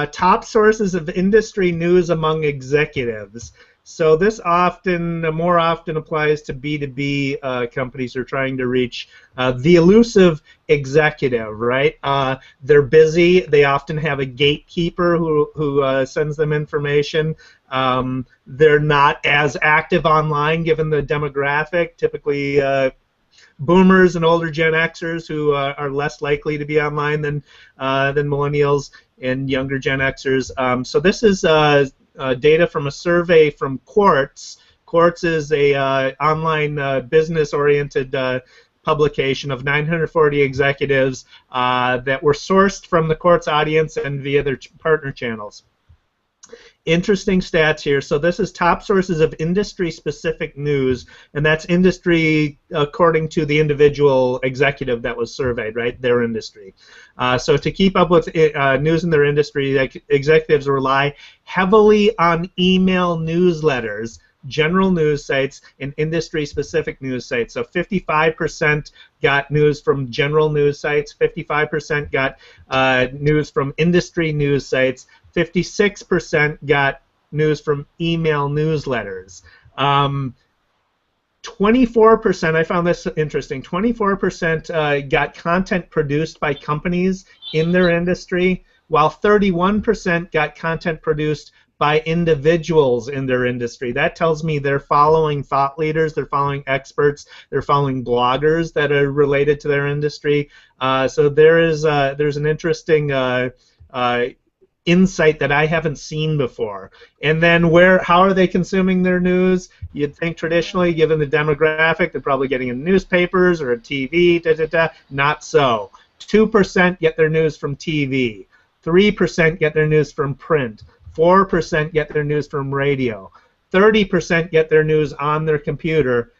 top sources of industry news among executives. So this more often applies to B2B companies who are trying to reach the elusive executive, right? They're busy. They often have a gatekeeper who sends them information. They're not as active online given the demographic. Typically, boomers and older Gen Xers who are less likely to be online than millennials and younger Gen Xers. So this is data from a survey from Quartz. Quartz is a online business-oriented publication of 940 executives that were sourced from the Quartz audience and via their partner channels. Interesting stats here. So this is top sources of industry-specific news, and that's industry according to the individual executive that was surveyed, right? Their industry. So to keep up with news in their industry, executives rely heavily on email newsletters, general news sites, and industry-specific news sites. So 55% got news from general news sites, 55% got news from industry news sites, 56% got news from email newsletters. 24%, I found this interesting, 24% got content produced by companies in their industry, while 31% got content produced by individuals in their industry. That tells me they're following thought leaders, they're following experts, they're following bloggers that are related to their industry. So there's an interesting insight that I haven't seen before. And then how are they consuming their news? You'd think traditionally, given the demographic, they're probably getting in newspapers or a TV, Not so. 2% get their news from TV. 3% get their news from print. 4% get their news from radio. 30% get their news on their computer.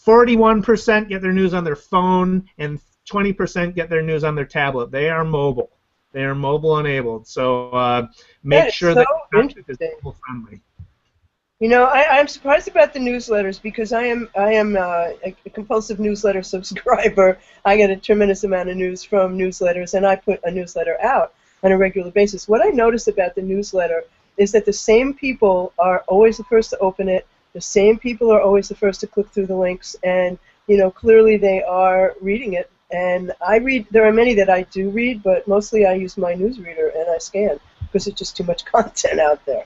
41% get their news on their phone, and 20% get their news on their tablet. They are mobile. They are mobile enabled. So make sure that content is mobile friendly. You know, I'm surprised about the newsletters because I am a compulsive newsletter subscriber. I get a tremendous amount of news from newsletters, and I put a newsletter out on a regular basis. What I notice about the newsletter is that the same people are always the first to open it. The same people are always the first to click through the links, and you know, clearly they are reading it. And I read. There are many that I do read, but mostly I use my newsreader and I scan because it's just too much content out there.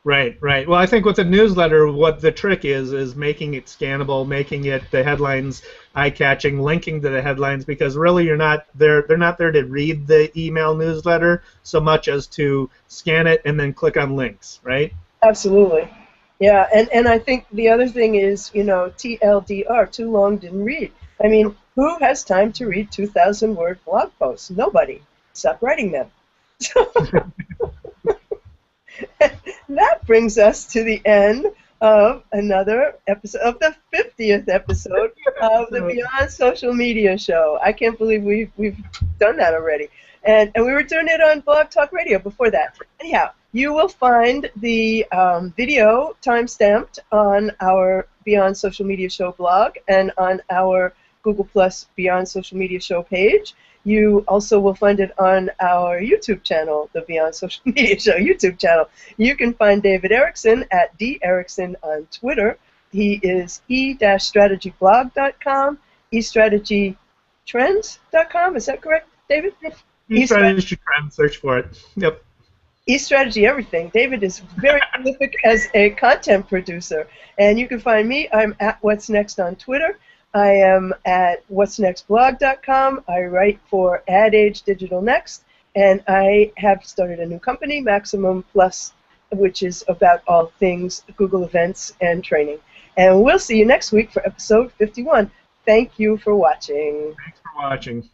Right, right. Well, I think with a newsletter, what the trick is making it scannable, making it the headlines eye-catching, linking to the headlines, because really they're not there to read the email newsletter so much as to scan it and then click on links, right? Absolutely. Yeah, and I think the other thing is, you know, TLDR, too long didn't read. I mean, who has time to read 2,000-word blog posts? Nobody. Stop writing them. That brings us to the end of another episode, of the 50th episode of the Beyond Social Media Show. I can't believe we've done that already. And we were doing it on Blog Talk Radio before that. Anyhow, you will find the video time-stamped on our Beyond Social Media Show blog and on our Google Plus Beyond Social Media Show page. You also will find it on our YouTube channel, the Beyond Social Media Show YouTube channel. You can find David Erickson at DErickson on Twitter. He is e-strategyblog.com, eStrategyTrends.com. Is that correct, David? eStrategy Trends, search for it. Yep. eStrategy everything. David is very prolific as a content producer. And you can find me. I'm at What's Next on Twitter. I am at whatsnextblog.com. I write for Ad Age Digital Next, and I have started a new company, Maximum Plus, which is about all things Google events and training. And we'll see you next week for episode 51. Thank you for watching. Thanks for watching.